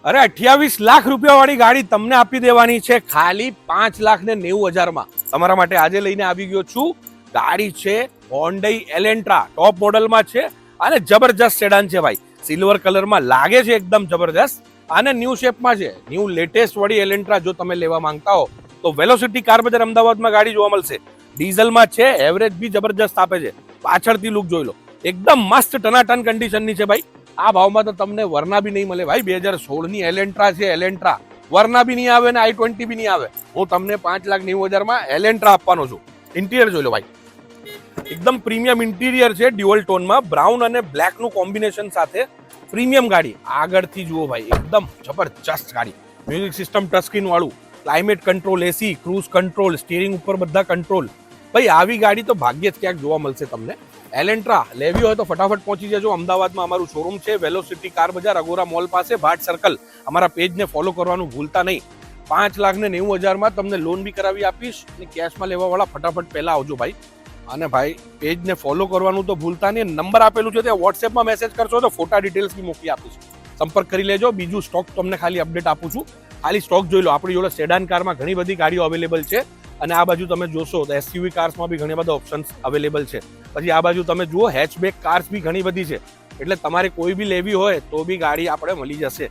અરે 28 લાખ રૂપિયા વાળી ગાડી તમને આપી દેવાની છે ખાલી 5,90,000 તમારા માટે આજે લઈને આવી ગયો છું. ગાડી છે હોન્ડાઈ એલેન્ટ્રા, ટોપ મોડલમાં છે અને જબરજસ્ત સેડાન છે ભાઈ. સિલ્વર કલરમાં લાગે છે એકદમ જબરજસ્ત અને ન્યૂ શેપમાં છે. ન્યૂ લેટેસ્ટ વાળી એલેન્ટ્રા જો તમે લેવા માંગતા હો તો વેલોસિટી કાર બજાર અમદાવાદમાં ગાડી જોવા મળશે. ડીઝલમાં છે, એવરેજ બી જબરજસ્ત આપે છે. પાછળથી લુક જોઈ લો, એકદમ મસ્ત ટનાટન કન્ડિશનની છે ભાઈ. આ ભાવમાં તો તમને વરના બી નહીં મળે ભાઈ. 2016 ની એલેન્ટ્રા છે. એલેન્ટ્રા વરના બી નહીં આવે ને i20 બી નહીં આવે. હું તમને 5,90,000 એલેન્ટ્રા આપવાનો છું. ઇન્ટિરિયર જોઈ લો ભાઈ, એકદમ પ્રીમિયમ ઇન્ટિરિયર છે. ડ્યુઅલ ટોનમાં બ્રાઉન અને બ્લેક નું કોમ્બિનેશન સાથે પ્રીમિયમ ગાડી. આગળથી જુઓ ભાઈ, એકદમ જબરજસ્ત ગાડી. મ્યુઝિક સિસ્ટમ ટચ સ્ક્રીન વાળું, ક્લાઇમેટ કંટ્રોલ, એસી, ક્રૂઝ કંટ્રોલ, સ્ટીરિંગ ઉપર બધા કંટ્રોલ. ભાઈ આવી ગાડી તો ભાગ્યે જ ક્યાંક જોવા મળશે તમને. એલેન્ટ્રા લેવી હોય તો ફટાફટ પહોંચી જજો. અમદાવાદમાં અમારું શોરૂમ છે વેલોસિટી કાર બજાર, અગોરા મોલ પાસે, ભાટ સર્કલ. અમારા પેજને ફોલો કરવાનું ભૂલતા નહીં. 5,90,000 તમને લોન બી કરાવી આપીશ અને કેશમાં લેવા વાળા ફટાફટ પહેલા આવજો ભાઈ. અને ભાઈ પેજને ફોલો કરવાનું તો ભૂલતા નહીં. નંબર આપેલું છે ત્યાં વોટ્સએપમાં મેસેજ કરશો તો ફોટા ડિટેલ્સ બી મોકલી આપીશ. સંપર્ક કરી લેજો. બીજું સ્ટોક તમને ખાલી અપડેટ આપું છું. ખાલી સ્ટોક જોઈ લો. આપણી જોડે સેડાન કારમાં ઘણી બધી ગાડીઓ અવેલેબલ છે અને આ બાજુ તમે જોશો તો એસયુવી કાર્સમાં બી ઘણા બધા ઓપ્શન્સ અવેલેબલ છે. પછી આ બાજુ તમે જુઓ હેચબેક કાર્સ બી ઘણી બધી છે. એટલે તમારે કોઈ બી લેવી હોય તો બી ગાડી આપણે મળી જશે.